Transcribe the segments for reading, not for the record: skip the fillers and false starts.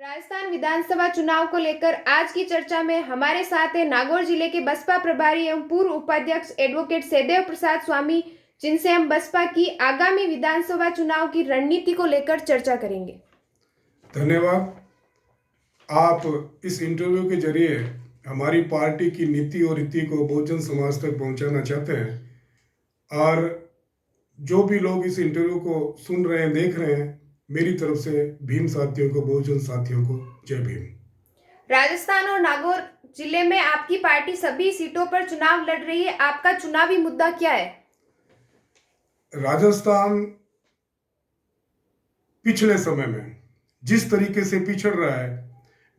राजस्थान विधानसभा चुनाव को लेकर आज की चर्चा में हमारे साथ है नागौर जिले के बसपा प्रभारी एवं पूर्व उपाध्यक्ष एडवोकेट सहदेव प्रसाद स्वामी, जिनसे हम बसपा की आगामी विधानसभा चुनाव की रणनीति को लेकर चर्चा करेंगे। धन्यवाद। आप इस इंटरव्यू के जरिए हमारी पार्टी की नीति और रीति को बहुजन समाज तक पहुंचाना चाहते हैं और जो भी लोग इस इंटरव्यू को सुन रहे हैं, देख रहे हैं, मेरी तरफ से भीम साथियों को, बहुजन साथियों को जय भीम। राजस्थान और नागौर जिले में आपकी पार्टी सभी सीटों पर चुनाव लड़ रही है, आपका चुनावी मुद्दा क्या है? राजस्थान पिछले समय में जिस तरीके से पिछड़ रहा है,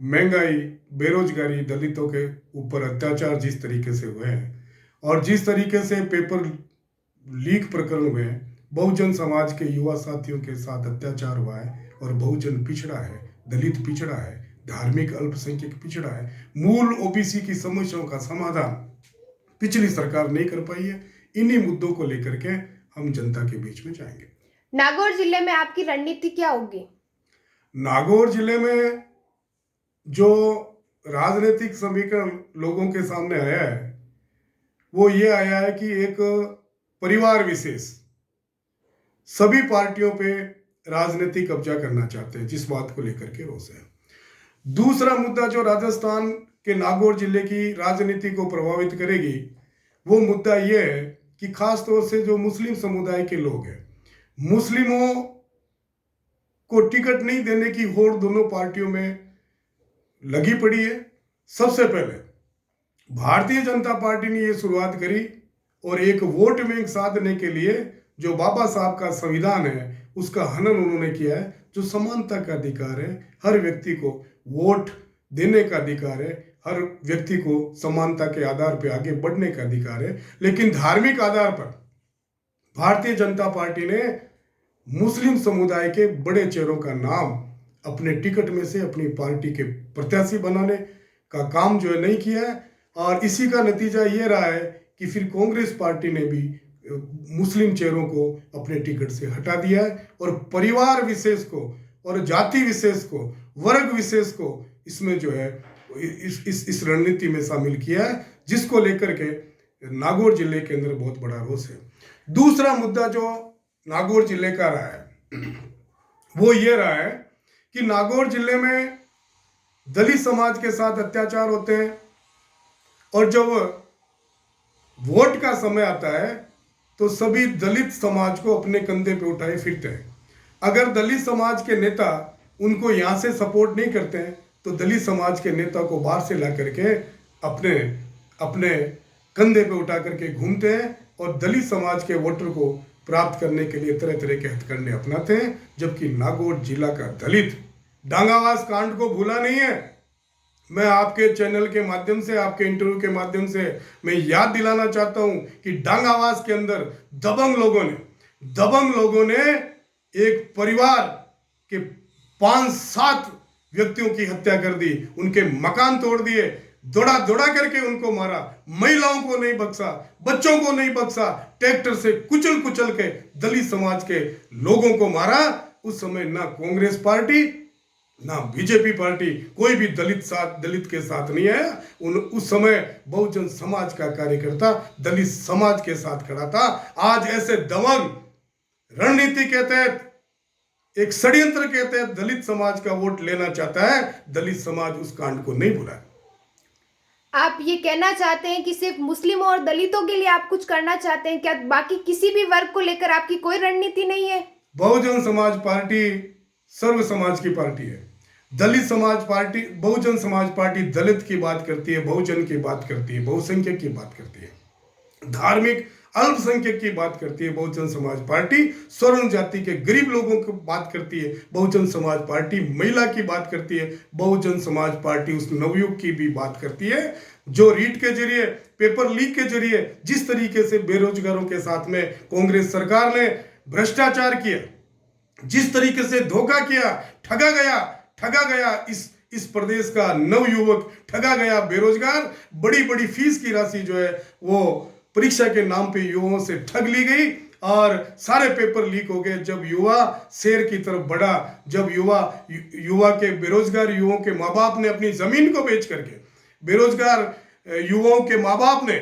महंगाई, बेरोजगारी, दलितों के ऊपर अत्याचार जिस तरीके से हुए हैं और जिस तरीके से पेपर लीक प्रकरण हुए हैं, बहुजन समाज के युवा साथियों के साथ अत्याचार हुआ है और बहुजन पिछड़ा है, दलित पिछड़ा है, धार्मिक अल्पसंख्यक पिछड़ा है। मूल ओबीसी की समस्याओं का समाधान पिछली सरकार नहीं कर पाई है। इन्हीं मुद्दों को लेकर के हम जनता के बीच में जाएंगे। नागौर जिले में आपकी रणनीति क्या होगी? नागौर जिले में जो राजनीतिक समीकरण लोगों के सामने आया है वो ये आया है कि एक परिवार विशेष सभी पार्टियों पे राजनीतिक कब्जा करना चाहते हैं, जिस बात को लेकर के रोष है। दूसरा मुद्दा जो राजस्थान के नागौर जिले की राजनीति को प्रभावित करेगी वो मुद्दा ये है कि खास तौर से जो मुस्लिम समुदाय के लोग हैं, मुस्लिमों को टिकट नहीं देने की होड़ दोनों पार्टियों में लगी पड़ी है। सबसे पहले भारतीय जनता पार्टी ने ये शुरुआत करी और एक वोट बैंक साधने के लिए जो बाबा साहब का संविधान है उसका हनन उन्होंने किया है। जो समानता का अधिकार है, हर व्यक्ति को वोट देने का अधिकार है, हर व्यक्ति को समानता के आधार पर आगे बढ़ने का अधिकार है। लेकिन धार्मिक आधार पर भारतीय जनता पार्टी ने मुस्लिम समुदाय के बड़े चेहरों का नाम अपने टिकट में से अपनी पार्टी के प्रत्याशी बनाने का काम जो है नहीं किया है और इसी का नतीजा ये रहा है कि फिर कांग्रेस पार्टी ने भी मुस्लिम चेहरों को अपने टिकट से हटा दिया है और परिवार विशेष को और जाति विशेष को, वर्ग विशेष को इसमें जो है इस रणनीति में शामिल किया है, जिसको लेकर के नागौर जिले के अंदर बहुत बड़ा रोष है। दूसरा मुद्दा जो नागौर जिले का रहा है वो ये रहा है कि नागौर जिले में दलित समाज के साथ अत्याचार होते हैं और जब वोट का समय आता है तो सभी दलित समाज को अपने कंधे पे उठाए फिरते हैं। अगर दलित समाज के नेता उनको यहाँ से सपोर्ट नहीं करते हैं तो दलित समाज के नेता को बाहर से ला करके अपने अपने कंधे पे उठा करके घूमते हैं और दलित समाज के वोटर को प्राप्त करने के लिए तरह तरह के हथकंडे अपनाते हैं। जबकि नागौर जिला का दलित डांगावास कांड को भूला नहीं है। मैं आपके चैनल के माध्यम से, आपके इंटरव्यू के माध्यम से मैं याद दिलाना चाहता हूं कि डांगावास के अंदर दबंग लोगों ने एक परिवार के 5-7 व्यक्तियों की हत्या कर दी, उनके मकान तोड़ दिए, दौड़ा करके उनको मारा, महिलाओं को नहीं बख्शा, बच्चों को नहीं बख्शा, ट्रैक्टर से कुचल के दलित समाज के लोगों को मारा। उस समय ना कांग्रेस पार्टी ना बीजेपी पार्टी, कोई भी दलित के साथ नहीं आया। उस समय बहुजन समाज का कार्यकर्ता दलित समाज के साथ खड़ा था। आज ऐसे दबंग रणनीति के तहत, एक षड्यंत्र के तहत दलित समाज का वोट लेना चाहता है। दलित समाज उस कांड को नहीं भूला। आप ये कहना चाहते हैं कि सिर्फ मुस्लिमों और दलितों के लिए आप कुछ करना चाहते हैं क्या? बाकी किसी भी वर्ग को लेकर आपकी कोई रणनीति नहीं है? बहुजन समाज पार्टी सर्व समाज की पार्टी है। दलित समाज पार्टी, बहुजन समाज पार्टी दलित की बात करती है, बहुजन की बात करती है, बहुसंख्यक की बात करती है, धार्मिक अल्पसंख्यक की बात करती है। बहुजन समाज पार्टी स्वर्ण जाति के गरीब लोगों की बात करती है। बहुजन समाज पार्टी महिला की बात करती है। बहुजन समाज पार्टी उस नवयुग की भी बात करती है जो रीट के जरिए, पेपर लीक के जरिए जिस तरीके से बेरोजगारों के साथ में कांग्रेस सरकार ने भ्रष्टाचार किया, जिस तरीके से धोखा किया, ठगा गया इस प्रदेश का नवयुवक, ठगा गया बेरोजगार। बड़ी फीस की राशि जो है वो परीक्षा के नाम पे युवाओं से ठग ली गई और सारे पेपर लीक हो गए। जब युवा शेर की तरफ बढ़ा, जब युवा के बेरोजगार युवाओं के माँ बाप ने अपनी जमीन को बेच करके, बेरोजगार युवाओं के माँ बाप ने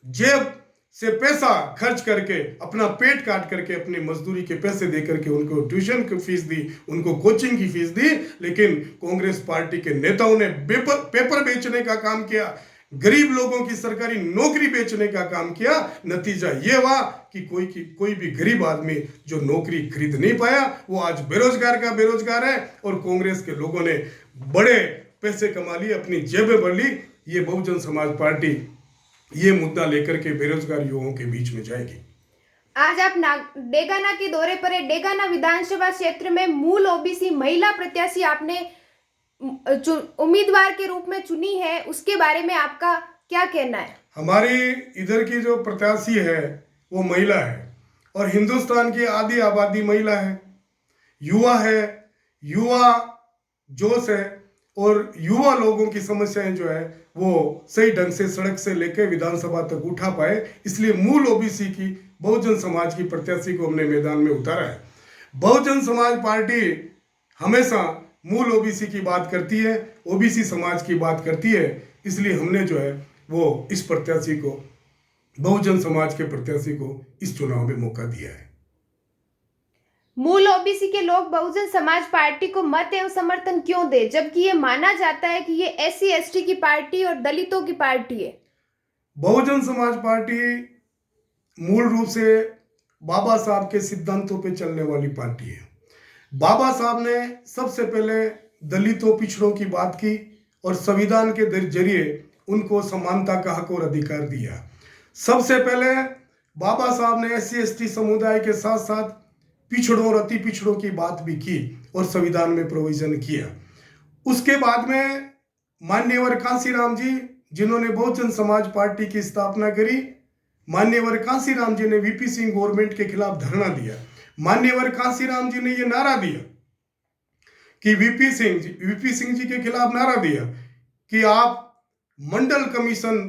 जेब से पैसा खर्च करके, अपना पेट काट करके, अपनी मजदूरी के पैसे दे करके उनको ट्यूशन की फीस दी, उनको कोचिंग की फीस दी। लेकिन कांग्रेस पार्टी के नेताओं ने पेपर बेचने का काम किया, गरीब लोगों की सरकारी नौकरी बेचने का काम किया। नतीजा ये हुआ कि कोई भी गरीब आदमी जो नौकरी खरीद नहीं पाया, वो आज बेरोजगार का बेरोजगार है। और कांग्रेस के लोगों ने बड़े पैसे कमा लिए, अपनी जेबें भर ली। ये बहुजन समाज पार्टी ये मुद्दा लेकर के बेरोजगार युवाओं के बीच में जाएगी। आज आप डेगाना के दौरे पर है। डेगाना विधानसभा क्षेत्र में मूल ओबीसी महिला प्रत्याशी आपने उम्मीदवार के रूप में चुनी है, उसके बारे में आपका क्या कहना है? हमारी इधर की जो प्रत्याशी है वो महिला है और हिंदुस्तान की आधी आबादी महिला है, युवा है, युवा जोश है और युवा लोगों की समस्याएं जो है वो सही ढंग से सड़क से लेकर विधानसभा तक उठा पाए। इसलिए मूल ओबीसी की बहुजन समाज की प्रत्याशी को हमने मैदान में उतारा है। बहुजन समाज पार्टी हमेशा मूल ओबीसी की बात करती है, ओबीसी समाज की बात करती है। इसलिए हमने जो है वो इस प्रत्याशी को, बहुजन समाज के प्रत्याशी को इस चुनाव में मौका दिया है। मूल ओबीसी के लोग बहुजन समाज पार्टी को मत एवं समर्थन क्यों दे, जबकि ये माना जाता है कि ये एससी एसटी की पार्टी और दलितों की पार्टी है? बहुजन समाज पार्टी मूल रूप से बाबा साहब के सिद्धांतों पे चलने वाली पार्टी है। बाबा साहब ने सबसे पहले दलितों पिछड़ों की बात की और संविधान के जरिए उनको समानता का हक और अधिकार दिया। सबसे पहले बाबा साहब ने एससी एसटी समुदाय के साथ साथ पिछड़ों और अति पिछड़ों की बात भी की और संविधान में प्रोविजन किया। उसके बाद में मान्यवर कांसीराम जी, जिन्होंने बहुजन समाज पार्टी की स्थापना करी, मान्यवर कांसीराम जी ने वीपी सिंह गवर्नमेंट के खिलाफ धरना दिया। मान्यवर कांसीराम जी ने यह नारा दिया कि वीपी सिंह जी के खिलाफ नारा दिया कि आप मंडल कमीशन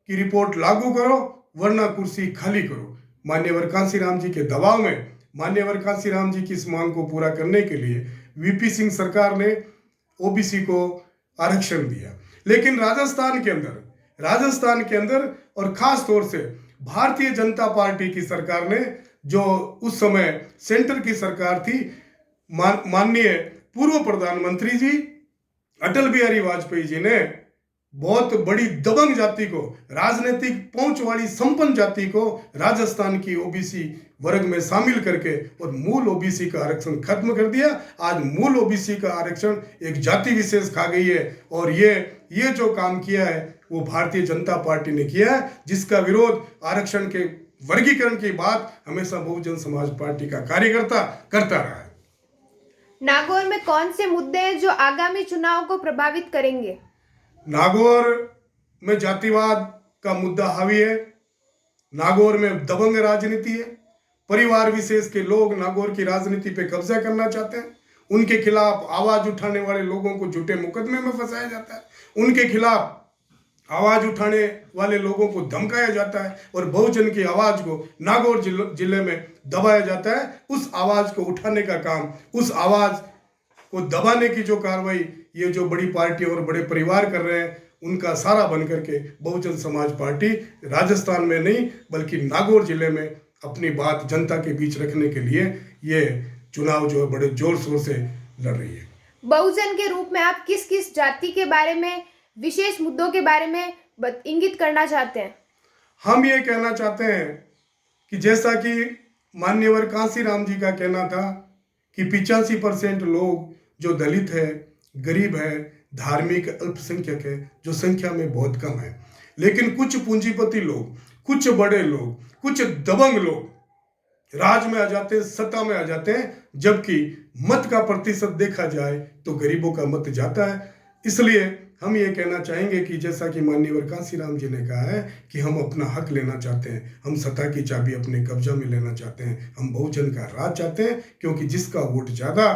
की रिपोर्ट लागू करो वरना कुर्सी खाली करो। मान्यवर कांसीराम जी के दबाव में, मान्यवर कांसीराम जी की इस मांग को पूरा करने के लिए वीपी सिंह सरकार ने ओबीसी को आरक्षण दिया। लेकिन राजस्थान के अंदर और खास तौर से भारतीय जनता पार्टी की सरकार ने, जो उस समय सेंटर की सरकार थी, माननीय पूर्व प्रधानमंत्री जी अटल बिहारी वाजपेयी जी ने बहुत बड़ी दबंग जाति को, राजनीतिक पहुंच वाली संपन्न जाति को राजस्थान की ओबीसी वर्ग में शामिल करके और मूल ओबीसी का आरक्षण खत्म कर दिया। आज मूल ओबीसी का आरक्षण एक जाति विशेष खा गई है और ये जो काम किया है वो भारतीय जनता पार्टी ने किया है, जिसका विरोध आरक्षण के वर्गीकरण की बात हमेशा बहुजन समाज पार्टी का कार्यकर्ता करता रहा है। नागौर में कौन से मुद्दे हैं जो आगामी चुनाव को प्रभावित करेंगे? नागौर में जातिवाद का मुद्दा हावी है। नागौर में दबंग राजनीति है। परिवार विशेष के लोग नागौर की राजनीति पे कब्जा करना चाहते हैं। उनके खिलाफ आवाज उठाने वाले लोगों को झूठे मुकदमे में फंसाया जाता है। उनके खिलाफ आवाज उठाने वाले लोगों को धमकाया जाता है और बहुजन की आवाज को नागौर जिले में दबाया जाता है। उस आवाज को उठाने का काम, उस आवाज को दबाने की जो कार्रवाई ये जो बड़ी पार्टी और बड़े परिवार कर रहे हैं, उनका सारा बन करके बहुजन समाज पार्टी राजस्थान में नहीं बल्कि नागौर जिले में अपनी बात जनता के बीच रखने के लिए ये चुनाव जो है बड़े जोर शोर से लड़ रही है। बहुजन के रूप में आप किस किस जाति के बारे में, विशेष मुद्दों के बारे में इंगित करना चाहते हैं? हम ये कहना चाहते हैं कि जैसा कि मान्यवर कांसीराम जी का कहना था कि 85% लोग जो दलित है, गरीब है, धार्मिक अल्पसंख्यक है, जो संख्या में बहुत कम है, लेकिन कुछ पूंजीपति लोग, कुछ बड़े लोग, कुछ दबंग लोग राज में आ जाते हैं, सत्ता में आ जाते हैं, जबकि मत का प्रतिशत देखा जाए तो गरीबों का मत जाता है। इसलिए हम ये कहना चाहेंगे कि जैसा कि माननीय कांसीराम जी ने कहा है कि हम अपना हक लेना चाहते हैं, हम सत्ता की चाबी अपने कब्जा में लेना चाहते हैं, हम बहुजन का राज चाहते हैं, क्योंकि जिसका वोट ज़्यादा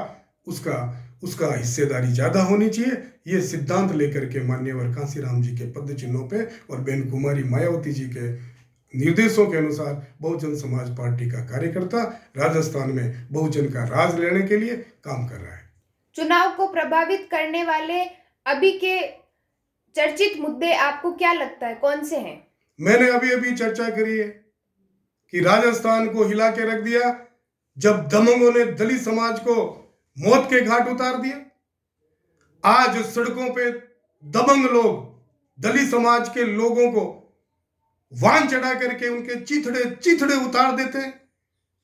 उसका हिस्सेदारी ज़्यादा होनी चाहिए। ये सिद्धांत लेकर के मान्यवर कांसीराम जी के पद चिन्हों पे और बहन कुमारी मायावती जी के निर्देशों के अनुसार बहुजन समाज पार्टी का कार्यकर्ता राजस्थान में बहुजन का राज लेने के लिए काम कर रहा है। चुनाव को प्रभावित करने वाले अभी के चर्चित मुद्दे आपको क्या लगता है, कौन से हैं? मैंने अभी अभी चर्चा करी है कि राजस्थान को हिला के रख दिया जब दबंगों ने दलित समाज को मौत के घाट उतार दिया। आज सड़कों पे दबंग लोग दलित समाज के लोगों को वाहन चढ़ा करके उनके चिथड़े चिथड़े उतार देते हैं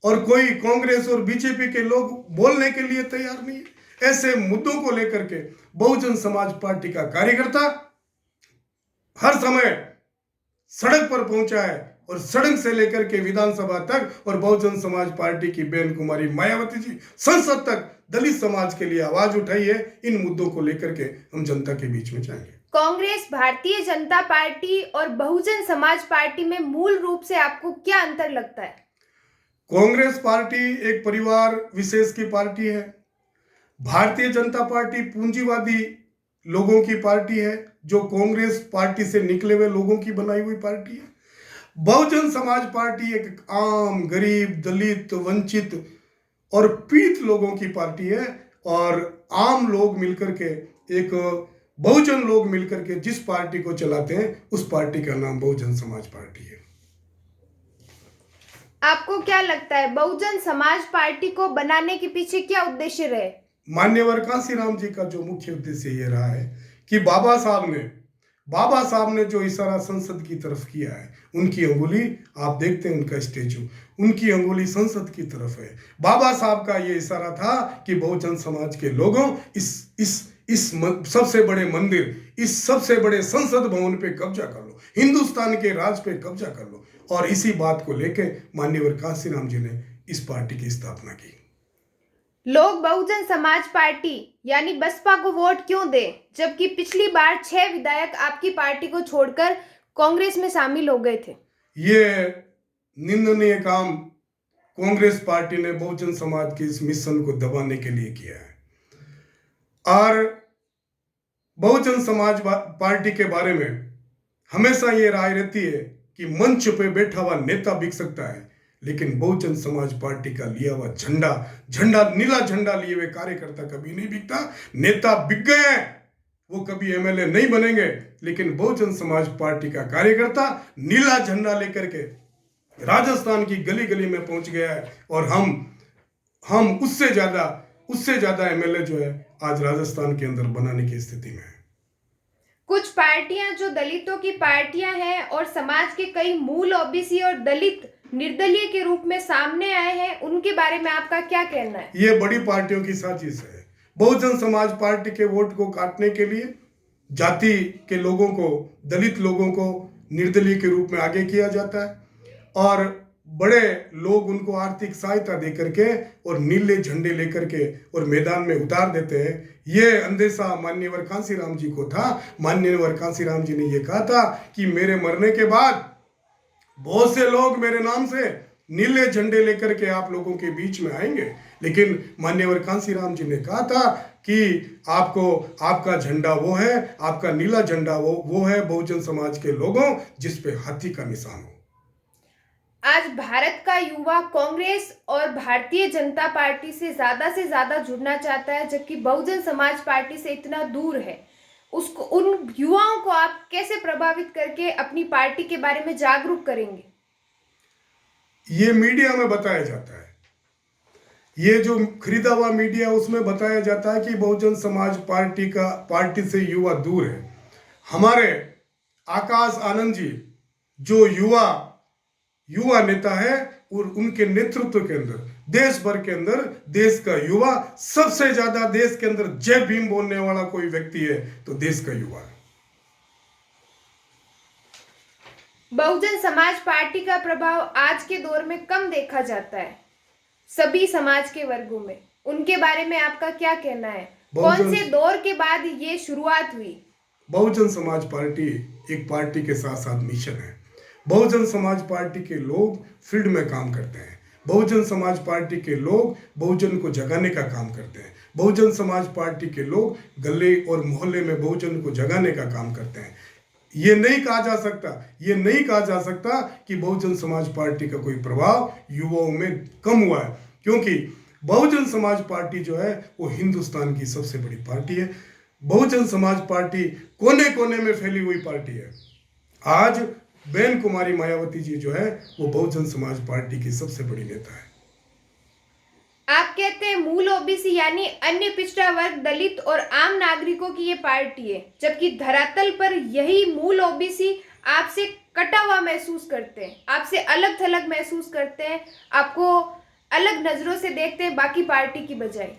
और कोई कांग्रेस और बीजेपी के लोग बोलने के लिए तैयार नहीं है। ऐसे मुद्दों को लेकर के बहुजन समाज पार्टी का कार्यकर्ता हर समय सड़क पर पहुंचा है और सड़क से लेकर के विधानसभा तक और बहुजन समाज पार्टी की बहन कुमारी मायावती जी संसद तक दलित समाज के लिए आवाज उठाई है। इन मुद्दों को लेकर के हम जनता के बीच में जाएंगे। कांग्रेस, भारतीय जनता पार्टी और बहुजन समाज पार्टी में मूल रूप से आपको क्या अंतर लगता है? कांग्रेस पार्टी एक परिवार विशेष की पार्टी है। भारतीय जनता पार्टी पूंजीवादी लोगों की पार्टी है जो कांग्रेस पार्टी से निकले हुए लोगों की बनाई हुई पार्टी है। बहुजन समाज पार्टी एक आम गरीब दलित वंचित और पीड़ित लोगों की पार्टी है और आम लोग मिलकर के एक बहुजन लोग मिलकर के जिस पार्टी को चलाते हैं उस पार्टी का नाम बहुजन समाज पार्टी है। आपको क्या लगता है बहुजन समाज पार्टी को बनाने के पीछे क्या उद्देश्य रहे? मान्यवर कांसीराम जी का जो मुख्य उद्देश्य ये रहा है कि बाबा साहब ने जो इशारा संसद की तरफ किया है, उनकी अंगुली आप देखते हैं, उनका स्टेचू, उनकी अंगुली संसद की तरफ है। बाबा साहब का ये इशारा था कि बहुजन समाज के लोगों इस सबसे बड़े मंदिर, इस सबसे बड़े संसद भवन पे कब्जा कर लो, हिंदुस्तान के राज पे कब्जा कर लो। और इसी बात को लेके मान्यवर कांसीराम जी ने इस पार्टी की स्थापना की। लोग बहुजन समाज पार्टी यानी बसपा को वोट क्यों दे, जबकि पिछली बार 6 विधायक आपकी पार्टी को छोड़कर कांग्रेस में शामिल हो गए थे? ये निंदनीय काम कांग्रेस पार्टी ने बहुजन समाज के इस मिशन को दबाने के लिए किया है। और बहुजन समाज पार्टी के बारे में हमेशा ये राय रहती है कि मंच पे बैठा हुआ नेता बिक सकता है, लेकिन बहुजन समाज पार्टी का लिया हुआ झंडा नीला झंडा लिए हुए कार्यकर्ता कभी नहीं बिकता। नेता बिक गए हैं, वो कभी एमएलए नहीं बनेंगे, लेकिन बहुजन समाज पार्टी का कार्यकर्ता नीला झंडा लेकर के राजस्थान की गली गली में पहुंच गया है और हम उससे ज्यादा एमएलए जो है आज राजस्थान के अंदर बनाने की स्थिति में है। कुछ पार्टियां जो दलितों की पार्टियां हैं और समाज के कई मूल ओबीसी और दलित निर्दलीय के रूप में सामने आए हैं, उनके बारे में आपका क्या कहना है? ये बड़ी पार्टियों की साजिश है। बहुजन समाज पार्टी के वोट को काटने के लिए जाति के लोगों को, दलित लोगों को निर्दलीय के रूप में आगे किया जाता है और बड़े लोग उनको आर्थिक सहायता दे करके और नीले झंडे लेकर के और मैदान में उतार देते हैं। ये अंदेशा मान्यवर कांसीराम जी को था। मान्यवर कांसीराम जी ने ये कहा था कि मेरे मरने के बाद बहुत से लोग मेरे नाम से नीले झंडे लेकर के आप लोगों के बीच में आएंगे, लेकिन मान्यवर कांसीराम जी ने कहा था कि आपका झंडा वो है, आपका नीला झंडा वो है बहुजन समाज के लोगों जिस पे हाथी का निशान हो। आज भारत का युवा कांग्रेस और भारतीय जनता पार्टी से ज्यादा जुड़ना चाहता है, जबकि बहुजन समाज पार्टी से इतना दूर है। उन युवाओं को आप कैसे प्रभावित करके अपनी पार्टी के बारे में जागरूक करेंगे? ये मीडिया में बताया जाता है, ये जो खरीदा हुआ मीडिया उसमें बताया जाता है कि बहुजन समाज पार्टी से युवा दूर है। हमारे आकाश आनंद जी जो युवा नेता है और उनके नेतृत्व के अंदर देश भर के अंदर देश का युवा सबसे ज्यादा, देश के अंदर जय भीम बोलने वाला कोई व्यक्ति है तो देश का युवा है। बहुजन समाज पार्टी का प्रभाव आज के दौर में कम देखा जाता है सभी समाज के वर्गों में, उनके बारे में आपका क्या कहना है? कौन से दौर के बाद ये शुरुआत हुई? बहुजन समाज पार्टी एक पार्टी के साथ साथ मिशन है। बहुजन समाज पार्टी के लोग फील्ड में काम करते हैं। बहुजन समाज पार्टी के लोग बहुजन को जगाने का काम करते हैं। बहुजन समाज पार्टी के लोग गले और मोहल्ले में बहुजन को जगाने का काम करते हैं। ये नहीं कहा जा सकता कि बहुजन समाज पार्टी का कोई प्रभाव युवाओं में कम हुआ है, क्योंकि बहुजन समाज पार्टी जो है वो हिंदुस्तान की सबसे बड़ी पार्टी है। बहुजन समाज पार्टी कोने कोने में फैली हुई पार्टी है। आज बेन कुमारी मायावती जी जो है वो बहुजन समाज पार्टी की सबसे बड़ी नेता है। आप कहते हैं मूल ओबीसी यानी अन्य पिछड़ा वर्ग, दलित और आम नागरिकों की ये पार्टी है, जबकि धरातल पर यही मूल ओबीसी आपसे कटा हुआ महसूस करते हैं, आपसे अलग थलग महसूस करते हैं, आपको अलग नजरों से देखते हैं बाकी पार्टी की बजाय।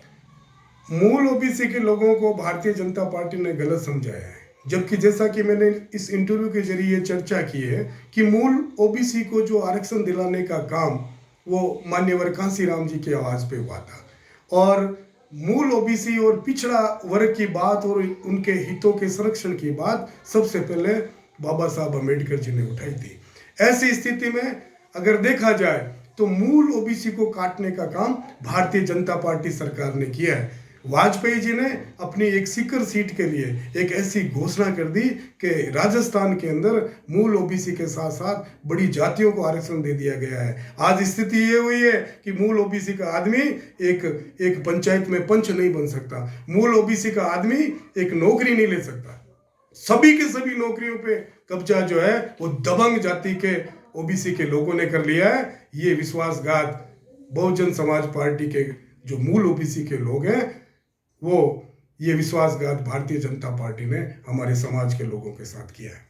मूल ओबीसी के लोगों को भारतीय जनता पार्टी ने गलत समझाया है, जबकि जैसा कि मैंने इस इंटरव्यू के जरिए चर्चा की है कि मूल ओबीसी को जो आरक्षण दिलाने का काम वो मान्यवर कांसीराम जी की आवाज पे हुआ था, और मूल ओबीसी और पिछड़ा वर्ग की बात और उनके हितों के संरक्षण की बात सबसे पहले बाबा साहब अम्बेडकर जी ने उठाई थी। ऐसी स्थिति में अगर देखा जाए तो मूल ओबीसी को काटने का काम भारतीय जनता पार्टी सरकार ने किया है। वाजपेयी जी ने अपनी एक सीकर सीट के लिए एक ऐसी घोषणा कर दी कि राजस्थान के अंदर मूल ओबीसी के साथ साथ बड़ी जातियों को आरक्षण दे दिया गया है। आज स्थिति ये हुई है कि मूल ओबीसी का आदमी एक पंचायत में पंच नहीं बन सकता, मूल ओबीसी का आदमी एक नौकरी नहीं ले सकता। सभी के सभी नौकरियों पे कब्जा जो है वो दबंग जाति के ओबीसी के लोगों ने कर लिया है। ये विश्वासघात बहुजन समाज पार्टी के जो मूल ओबीसी के लोग हैं वो ये विश्वासघात भारतीय जनता पार्टी ने हमारे समाज के लोगों के साथ किया है।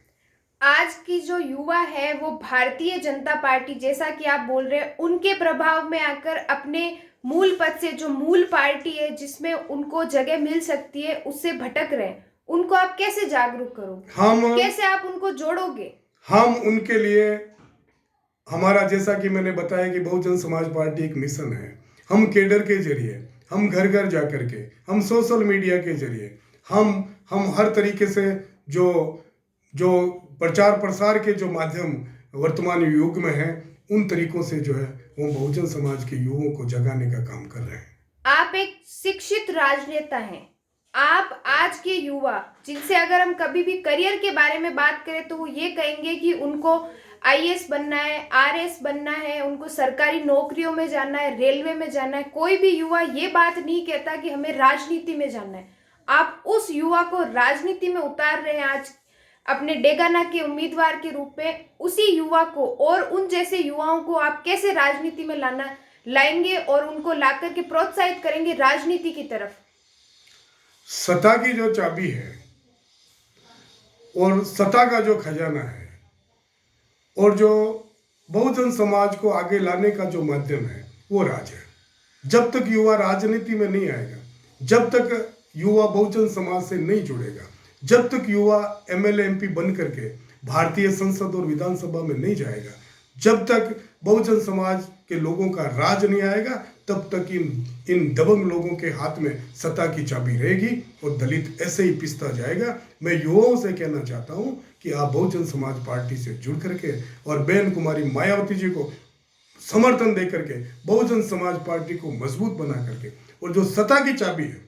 आज की जो युवा है वो भारतीय जनता पार्टी, जैसा कि आप बोल रहे हैं, उनके प्रभाव में आकर अपने मूल पद से, जो मूल पार्टी है जिसमें उनको जगह मिल सकती है, उससे भटक रहे हैं। उनको आप कैसे जागरूक करोगे, कैसे आप उनको जोड़ोगे? हम उनके लिए, हमारा जैसा कि मैंने बताया कि बहुजन समाज पार्टी एक मिशन है। हम केडर के जरिए, हम घर घर जा करके, हम सोशल मीडिया के जरिए, हम हर तरीके से जो प्रचार प्रसार के जो माध्यम वर्तमान युग में हैं उन तरीकों से जो है वो बहुजन समाज के युवाओं को जगाने का काम कर रहे हैं। आप एक शिक्षित राजनेता हैं। आप आज के युवा जिनसे अगर हम कभी भी करियर के बारे में बात करें तो वो ये कहेंगे कि उनको आईएएस बनना है, आरएस बनना है, उनको सरकारी नौकरियों में जाना है, रेलवे में जाना है। कोई भी युवा ये बात नहीं कहता कि हमें राजनीति में जाना है। आप उस युवा को राजनीति में उतार रहे हैं आज अपने डेगाना के उम्मीदवार के रूप में। उसी युवा को और उन जैसे युवाओं को आप कैसे राजनीति में लाएंगे और उनको ला करके प्रोत्साहित करेंगे राजनीति की तरफ? सत्ता की जो चाबी है और सत्ता का जो खजाना है और जो बहुजन समाज को आगे लाने का जो माध्यम है वो राज है। जब तक युवा राजनीति में नहीं आएगा, जब तक युवा बहुजन समाज से नहीं जुड़ेगा, जब तक युवा एमएलए एमपी बन करके भारतीय संसद और विधानसभा में नहीं जाएगा, जब तक बहुजन समाज के लोगों का राज नहीं आएगा, तब तक इन दबंग लोगों के हाथ में सत्ता की चाबी रहेगी और दलित ऐसे ही पिसता जाएगा। मैं युवाओं से कहना चाहता हूं कि आप बहुजन समाज पार्टी से जुड़ करके और बेन कुमारी मायावती जी को समर्थन दे करके बहुजन समाज पार्टी को मजबूत बना करके, और जो सत्ता की चाबी है,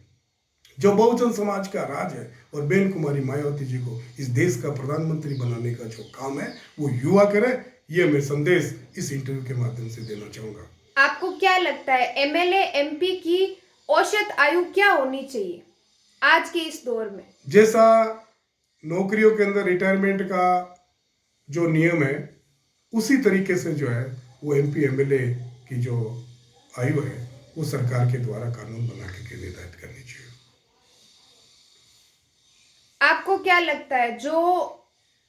जो बहुजन समाज का राज है, और बेन कुमारी मायावती जी को इस देश का प्रधानमंत्री बनाने का जो काम है वो युवा करे, ये मैं संदेश इस इंटरव्यू के माध्यम से देना चाहूंगा। आपको क्या लगता है एमएलए एमपी की औसत आयु क्या होनी चाहिए आज के इस दौर में? जैसा नौकरियों के अंदर रिटायरमेंट का जो नियम है उसी तरीके से जो है वो एमपी एमएलए की जो आयु है वो सरकार के द्वारा कानून बना के निर्धारित करनी चाहिए। आपको क्या लगता है जो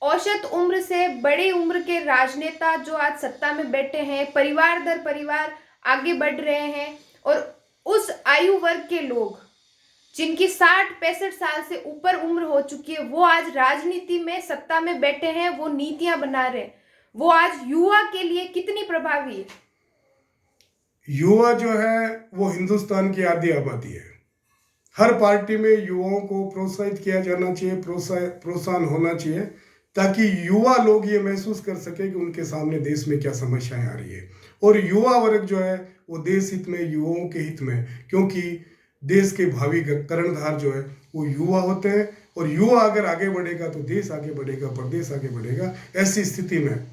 औसत उम्र से बड़ी उम्र के राजनेता जो आज सत्ता में बैठे हैं, परिवार दर परिवार आगे बढ़ रहे हैं, और उस आयु वर्ग के लोग जिनकी 60-65 साल से ऊपर उम्र हो चुकी है, वो आज राजनीति में सत्ता में बैठे हैं, वो नीतियां बना रहे हैं, वो आज युवा के लिए कितनी प्रभावी है? युवा जो है वो हिंदुस्तान की आधी आबादी है। हर पार्टी में युवाओं को प्रोत्साहित किया जाना चाहिए, प्रोत्साहन होना चाहिए, ताकि युवा लोग ये महसूस कर सके कि उनके सामने देश में क्या समस्याएं आ रही है, और युवा वर्ग जो है वो देश हित में, युवाओं के हित में, क्योंकि देश के भावी कर्णधार जो है वो युवा होते हैं, और युवा अगर आगे बढ़ेगा तो देश आगे बढ़ेगा, प्रदेश आगे बढ़ेगा। ऐसी स्थिति में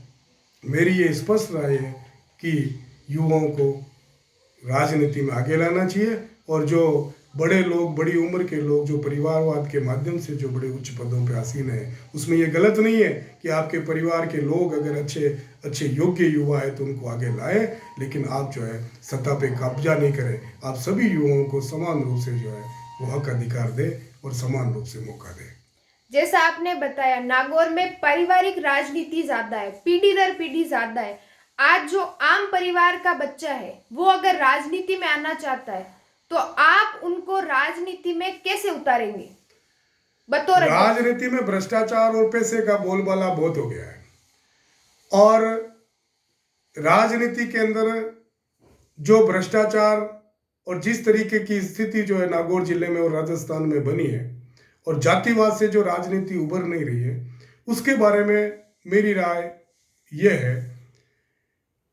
मेरी ये स्पष्ट राय है कि युवाओं को राजनीति में आगे लाना चाहिए, और जो बड़े लोग, बड़ी उम्र के लोग जो परिवारवाद के माध्यम से जो बड़े उच्च पदों पे आसीन हैं, उसमें ये गलत नहीं है कि आपके परिवार के लोग अगर अच्छे योग्य युवा है तो उनको आगे लाए, लेकिन आप जो है सत्ता पे कब्जा नहीं करें। आप सभी युवाओं को समान रूप से जो है वो हक अधिकार दें और समान रूप से मौका दें। जैसा आपने बताया, नागौर में पारिवारिक राजनीति ज्यादा है, पीढ़ी दर पीढ़ी ज्यादा है। आज जो आम परिवार का बच्चा है वो अगर राजनीति में आना चाहता है तो आप उनको राजनीति में कैसे उतारेंगे? बतौर राजनीति में भ्रष्टाचार और पैसे का बोलबाला बहुत हो गया है, और राजनीति के अंदर जो भ्रष्टाचार और जिस तरीके की स्थिति जो है नागौर जिले में और राजस्थान में बनी है, और जातिवाद से जो राजनीति उभर नहीं रही है, उसके बारे में मेरी राय यह है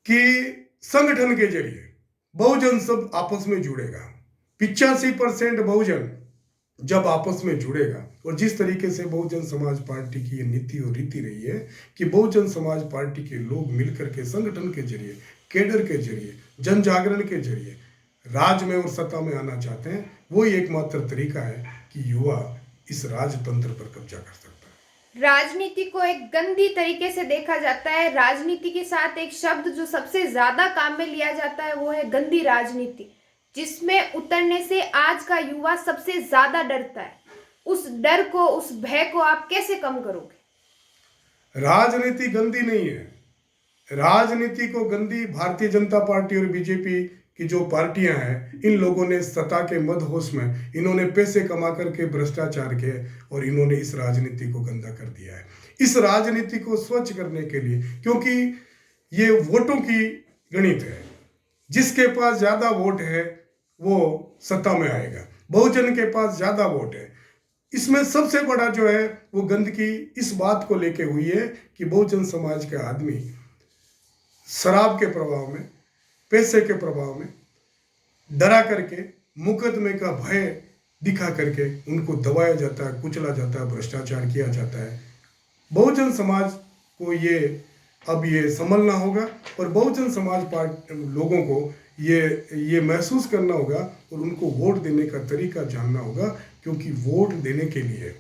कि संगठन के जरिए बहुजन सब आपस में जुड़ेगा। 85% बहुजन जब आपस में जुड़ेगा, और जिस तरीके से बहुजन समाज पार्टी की ये नीति और रीति रही है कि बहुजन समाज पार्टी के लोग मिलकर के संगठन के जरिए, कैडर के जरिए, जन जागरण के जरिए राज में और सत्ता में आना चाहते हैं, वो ही एकमात्र तरीका है कि युवा इस राजतंत्र पर कब्जा कर सकता है। राजनीति को एक गंदी तरीके से देखा जाता है। राजनीति के साथ एक शब्द जो सबसे ज्यादा काम में लिया जाता है वो है गंदी राजनीति, जिसमें उतरने से आज का युवा सबसे ज्यादा डरता है। उस डर को, उस भय को आप कैसे कम करोगे? राजनीति गंदी नहीं है। राजनीति को गंदी भारतीय जनता पार्टी और बीजेपी की जो पार्टियां हैं, इन लोगों ने सत्ता के मदहोश में इन्होंने पैसे कमा करके भ्रष्टाचार के, और इन्होंने इस राजनीति को गंदा कर दिया है। इस राजनीति को स्वच्छ करने के लिए, क्योंकि ये वोटों की गणित है, जिसके पास ज्यादा वोट है वो सत्ता में आएगा। बहुजन के पास ज्यादा वोट है। इसमें सबसे बड़ा जो है वो गंदगी इस बात को लेके हुई है कि बहुजन समाज के आदमी शराब के प्रभाव में, पैसे के प्रभाव में डरा करके, मुकदमे का भय दिखा करके उनको दबाया जाता है, कुचला जाता है, भ्रष्टाचार किया जाता है। बहुजन समाज को ये संभलना होगा, और बहुजन समाज पार्टी लोगों को ये महसूस करना होगा, और उनको वोट देने का तरीका जानना होगा, क्योंकि वोट देने के लिए,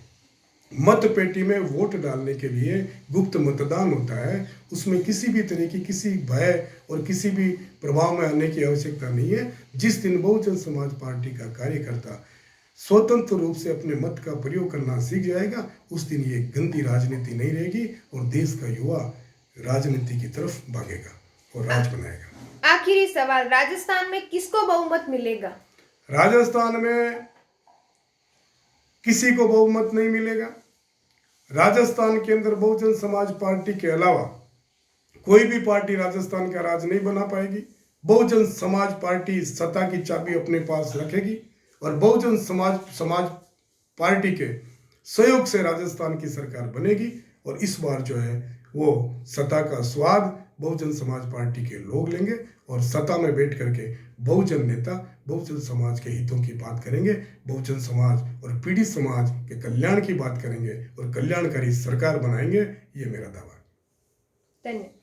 मत पेटी में वोट डालने के लिए गुप्त मतदान होता है। उसमें किसी भी तरह की किसी भय और किसी भी प्रभाव में आने की आवश्यकता नहीं है। जिस दिन बहुजन समाज पार्टी का कार्यकर्ता स्वतंत्र रूप से अपने मत का प्रयोग करना सीख जाएगा, उस दिन ये गंदी राजनीति नहीं रहेगी, और देश का युवा राजनीति की तरफ भागेगा और राज बनाएगा। आखिरी सवाल, राजस्थान में किसको बहुमत मिलेगा? राजस्थान में किसी को बहुमत नहीं मिलेगा। राजस्थान के अंदर बहुजन समाज पार्टी के अलावा कोई भी पार्टी राजस्थान का राज नहीं बना पाएगी। बहुजन समाज पार्टी सत्ता की चाबी अपने पास रखेगी, और बहुजन समाज पार्टी के सहयोग से राजस्थान की सरकार बनेगी, और इस बार जो है वो सत्ता का स्वाद बहुजन समाज पार्टी के लोग लेंगे, और सत्ता में बैठ करके बहुजन नेता बहुजन समाज के हितों की बात करेंगे, बहुजन समाज और पीड़ित समाज के कल्याण की बात करेंगे, और कल्याणकारी सरकार बनाएंगे। ये मेरा दावा है। धन्यवाद।